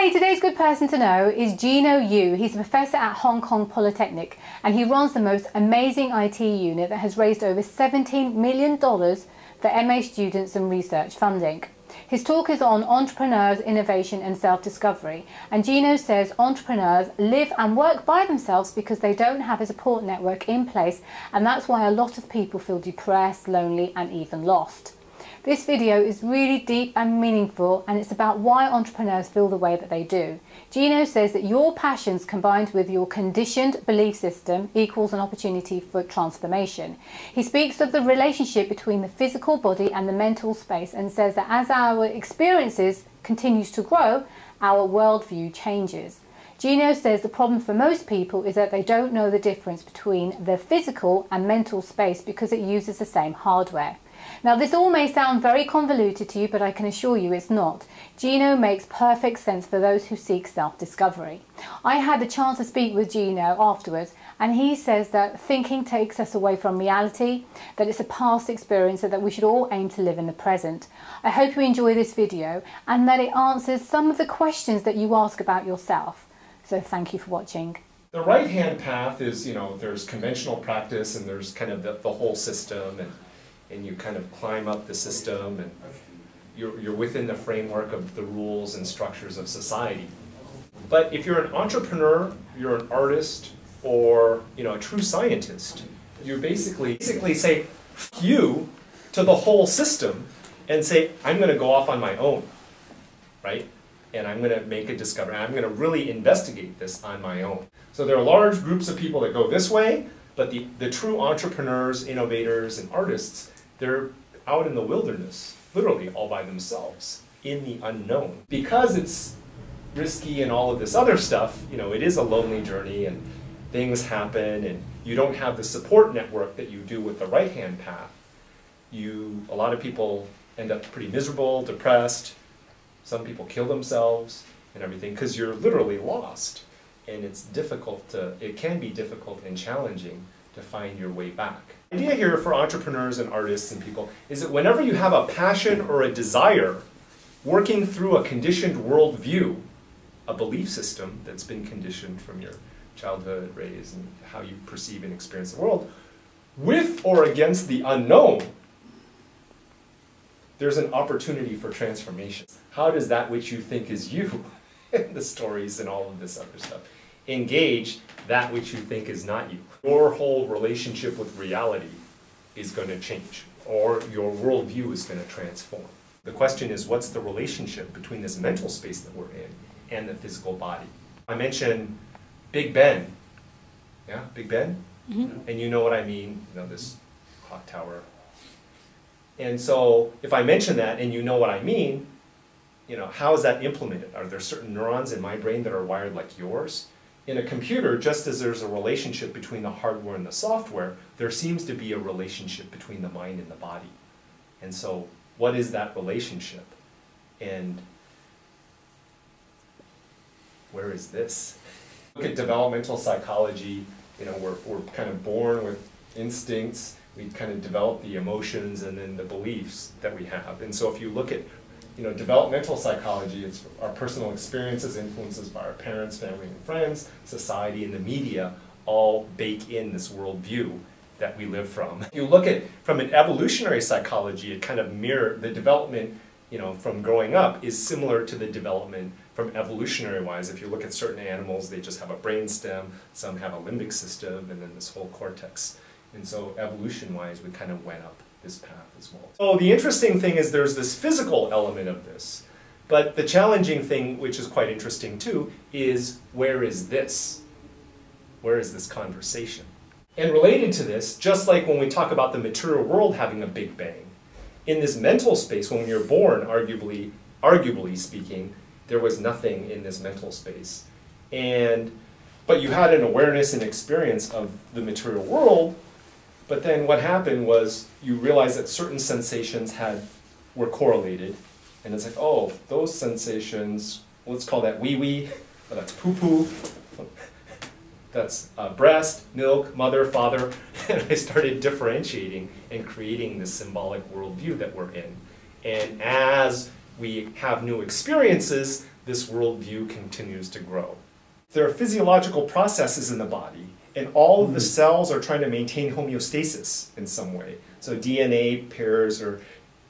Hey, today's good person to know is Gino Yu. He's a professor at Hong Kong Polytechnic and he runs the most amazing IT unit that has raised over $17 million for MA students and research funding. His talk is on entrepreneurs, innovation and self-discovery, and Gino says entrepreneurs live and work by themselves because they don't have a support network in place, and that's why a lot of people feel depressed, lonely and even lost. This video is really deep and meaningful, and it's about why entrepreneurs feel the way that they do. Gino says that your passions combined with your conditioned belief system equals an opportunity for transformation. He speaks of the relationship between the physical body and the mental space and says that as our experiences continues to grow, our worldview changes. Gino says the problem for most people is that they don't know the difference between the physical and mental space because it uses the same hardware. Now, this all may sound very convoluted to you, but I can assure you it's not. Gino makes perfect sense for those who seek self-discovery. I had the chance to speak with Gino afterwards, and he says that thinking takes us away from reality, that it's a past experience, and that we should all aim to live in the present. I hope you enjoy this video and that it answers some of the questions that you ask about yourself. So thank you for watching. The right-hand path is, there's conventional practice and there's kind of the whole system, and you kind of climb up the system and you're within the framework of the rules and structures of society. But if you're an entrepreneur, you're an artist, or a true scientist, you basically say F you to the whole system and say, I'm going to go off on my own, right? And I'm going to make a discovery. I'm going to really investigate this on my own. So there are large groups of people that go this way, but the true entrepreneurs, innovators, and artists, they're out in the wilderness, literally all by themselves, in the unknown. Because it's risky and all of this other stuff, it is a lonely journey and things happen and you don't have the support network that you do with the right-hand path. A lot of people end up pretty miserable, depressed. Some people kill themselves and everything because you're literally lost. And it can be difficult and challenging to find your way back. The idea here for entrepreneurs and artists and people is that whenever you have a passion or a desire working through a conditioned worldview, a belief system that's been conditioned from your childhood, raised, and how you perceive and experience the world, with or against the unknown, there's an opportunity for transformation. How does that which you think is you, the stories and all of this other stuff, engage that which you think is not you? Your whole relationship with reality is going to change, or your worldview is going to transform. The question is, what's the relationship between this mental space that we're in and the physical body? I mentioned Big Ben. Yeah, Big Ben? Mm-hmm. And you know what I mean, this clock tower. And so if I mention that and you know what I mean, how is that implemented? Are there certain neurons in my brain that are wired like yours? In a computer, just as there's a relationship between the hardware and the software, there seems to be a relationship between the mind and the body. And so what is that relationship? And where is this? Look at developmental psychology. We're kind of born with instincts. We kind of develop the emotions and then the beliefs that we have. And so if you look at developmental psychology, it's our personal experiences, influences by our parents, family and friends, society, and the media all bake in this worldview that we live from. If you look at from an evolutionary psychology, it kind of mirrors the development, from growing up is similar to the development from evolutionary-wise. If you look at certain animals, they just have a brain stem, some have a limbic system, and then this whole cortex. And so evolution-wise, we kind of went up this path as well. So the interesting thing is there's this physical element of this, but the challenging thing, which is quite interesting too, is where is this? Where is this conversation? And related to this, just like when we talk about the material world having a big bang, in this mental space, when you're born, arguably speaking, there was nothing in this mental space. But you had an awareness and experience of the material world. But then what happened was you realized that certain sensations were correlated. And it's like, oh, those sensations, let's call that wee-wee, or that's poo-poo, that's breast, milk, mother, father. And I started differentiating and creating this symbolic worldview that we're in. And as we have new experiences, this worldview continues to grow. There are physiological processes in the body, and all of the cells are trying to maintain homeostasis in some way. So DNA pairs are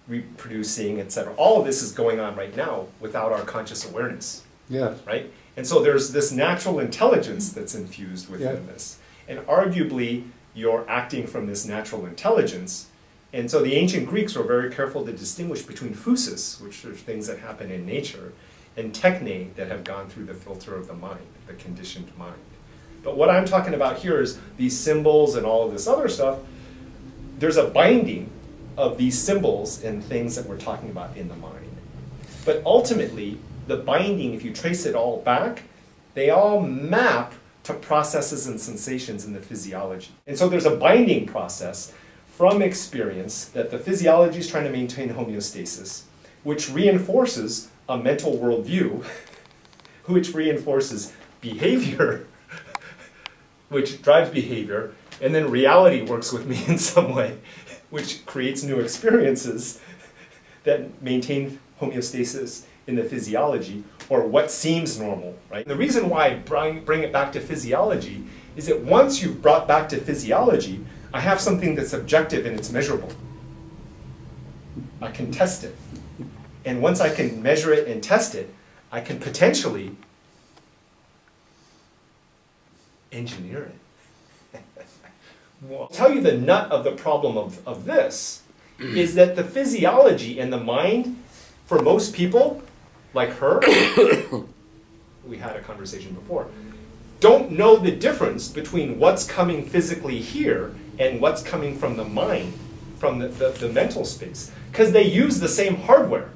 reproducing, etc. All of this is going on right now without our conscious awareness. Yeah. Right? And so there's this natural intelligence that's infused within this. And arguably, you're acting from this natural intelligence. And so the ancient Greeks were very careful to distinguish between phusis, which are things that happen in nature, and techne, that have gone through the filter of the mind, the conditioned mind. But what I'm talking about here is these symbols and all of this other stuff. There's a binding of these symbols and things that we're talking about in the mind. But ultimately, the binding, if you trace it all back, they all map to processes and sensations in the physiology. And so there's a binding process from experience that the physiology is trying to maintain homeostasis, which reinforces a mental worldview, which reinforces behavior, which drives behavior, and then reality works with me in some way, which creates new experiences that maintain homeostasis in the physiology, or what seems normal, right? And the reason why I bring it back to physiology is that once you've brought back to physiology, I have something that's objective and it's measurable. I can test it. And once I can measure it and test it, I can potentially engineer it. Well, I'll tell you the nut of the problem of this is that the physiology and the mind, for most people, like her, we had a conversation before, don't know the difference between what's coming physically here and what's coming from the mind, from the mental space, because they use the same hardware.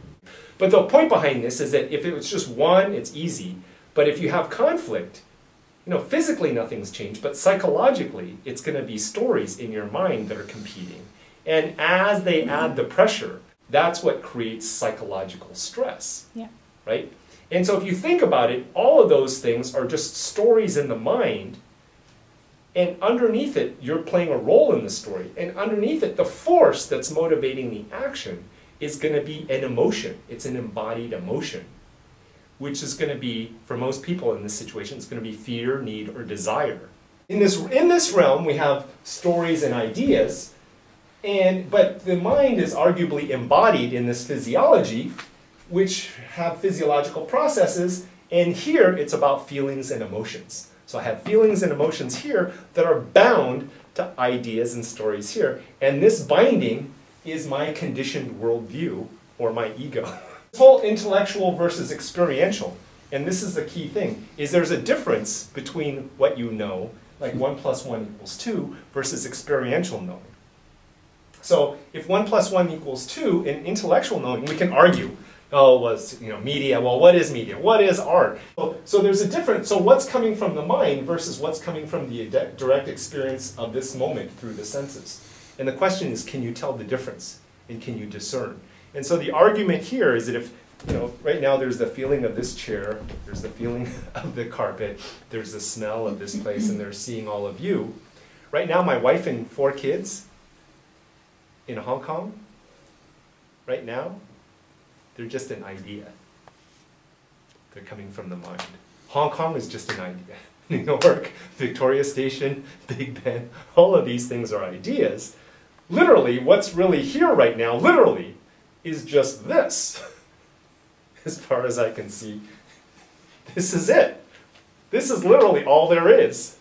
But the point behind this is that if it was just one, it's easy. But if you have conflict, physically nothing's changed, but psychologically, it's going to be stories in your mind that are competing. And as they add the pressure, that's what creates psychological stress. Yeah. Right? And so if you think about it, all of those things are just stories in the mind, and underneath it, you're playing a role in the story. And underneath it, the force that's motivating the action is going to be an emotion. It's an embodied emotion, which is going to be, for most people in this situation, it's going to be fear, need, or desire. In this realm, we have stories and ideas, but the mind is arguably embodied in this physiology, which have physiological processes, and here it's about feelings and emotions. So I have feelings and emotions here that are bound to ideas and stories here, and this binding is my conditioned worldview, or my ego. This whole intellectual versus experiential, and this is the key thing, is there's a difference between what you know, like 1 + 1 = 2, versus experiential knowing. So if 1 + 1 = 2 in intellectual knowing, we can argue, oh, it was media, well, what is media? What is art? So there's a difference. So what's coming from the mind versus what's coming from the direct experience of this moment through the senses? And the question is, can you tell the difference? And can you discern? And so the argument here is that if, right now there's the feeling of this chair, there's the feeling of the carpet, there's the smell of this place, and they're seeing all of you. Right now, my wife and 4 kids in Hong Kong, right now, they're just an idea. They're coming from the mind. Hong Kong is just an idea. New York, Victoria Station, Big Ben, all of these things are ideas. Literally, what's really here right now, literally, is just this. As far as I can see, this is it. This is literally all there is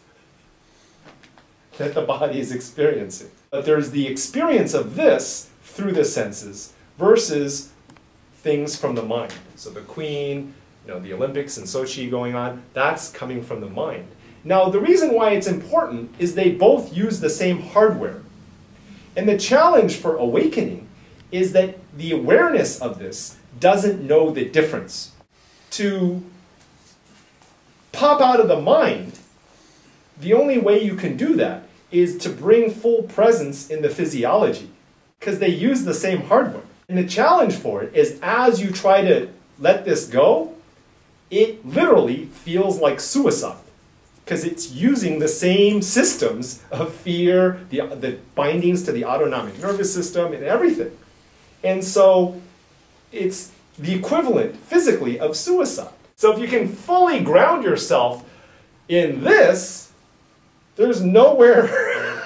that the body is experiencing. But there's the experience of this through the senses versus things from the mind. So the Queen, the Olympics and Sochi going on, that's coming from the mind. Now, the reason why it's important is they both use the same hardware. And the challenge for awakening is that the awareness of this doesn't know the difference. To pop out of the mind, the only way you can do that is to bring full presence in the physiology, because they use the same hardware. And the challenge for it is, as you try to let this go, it literally feels like suicide, because it's using the same systems of fear, the bindings to the autonomic nervous system and everything. And so it's the equivalent physically of suicide. So if you can fully ground yourself in this, there's nowhere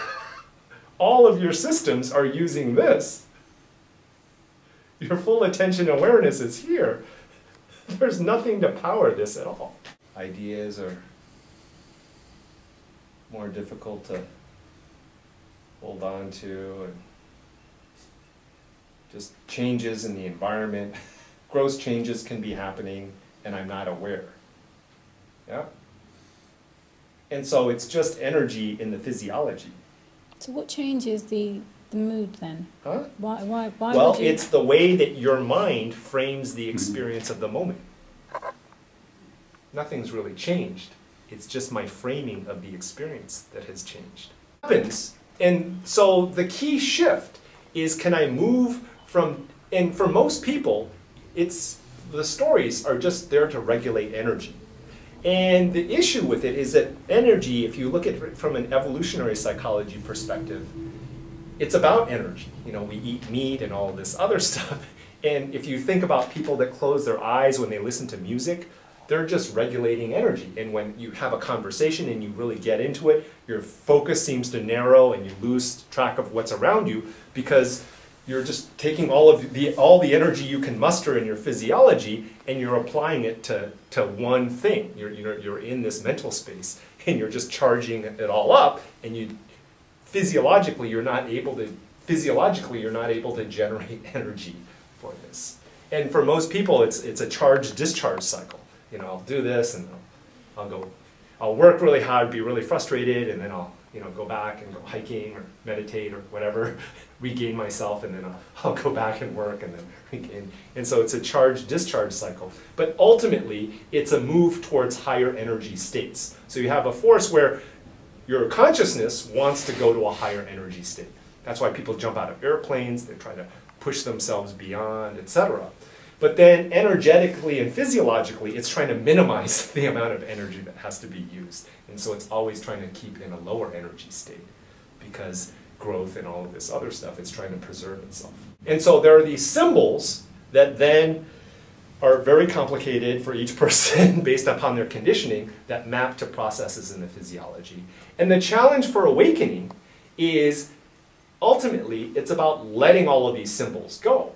all of your systems are using this. Your full attention awareness is here. There's nothing to power this at all. Ideas are more difficult to hold on to, and just changes in the environment. Gross changes can be happening and I'm not aware. Yeah? And so it's just energy in the physiology. So what changes the mood then? Huh? Why well, would you... it's the way that your mind frames the experience of the moment. Nothing's really changed. It's just my framing of the experience that has changed. And so the key shift is, can I move from, and for most people, the stories are just there to regulate energy. And the issue with it is that energy, if you look at it from an evolutionary psychology perspective, it's about energy. You know, we eat meat and all this other stuff. And if you think about people that close their eyes when they listen to music, they're just regulating energy. And when you have a conversation and you really get into it, your focus seems to narrow and you lose track of what's around you because you're just taking all the energy you can muster in your physiology and you're applying it to one thing. You're in this mental space and you're just charging it all up, and physiologically you're not able to generate energy for this. And for most people, it's a charge-discharge cycle. You know, I'll do this and I'll work really hard, be really frustrated, and then I'll go back and go hiking or meditate or whatever, regain myself, and then I'll go back and work and then regain. And so it's a charge-discharge cycle. But ultimately, it's a move towards higher energy states. So you have a force where your consciousness wants to go to a higher energy state. That's why people jump out of airplanes, they try to push themselves beyond, etc. But then energetically and physiologically, it's trying to minimize the amount of energy that has to be used. And so it's always trying to keep in a lower energy state because growth and all of this other stuff, it's trying to preserve itself. And so there are these symbols that then are very complicated for each person based upon their conditioning that map to processes in the physiology. And the challenge for awakening is ultimately it's about letting all of these symbols go.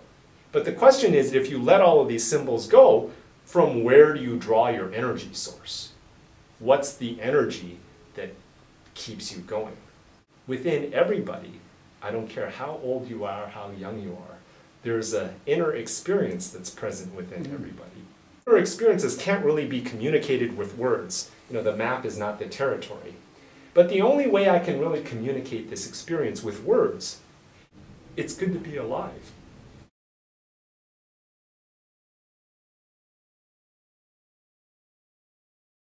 But the question is, if you let all of these symbols go, from where do you draw your energy source? What's the energy that keeps you going? Within everybody, I don't care how old you are, how young you are, there's an inner experience that's present within everybody. Inner experiences can't really be communicated with words. You know, the map is not the territory. But the only way I can really communicate this experience with words, it's good to be alive.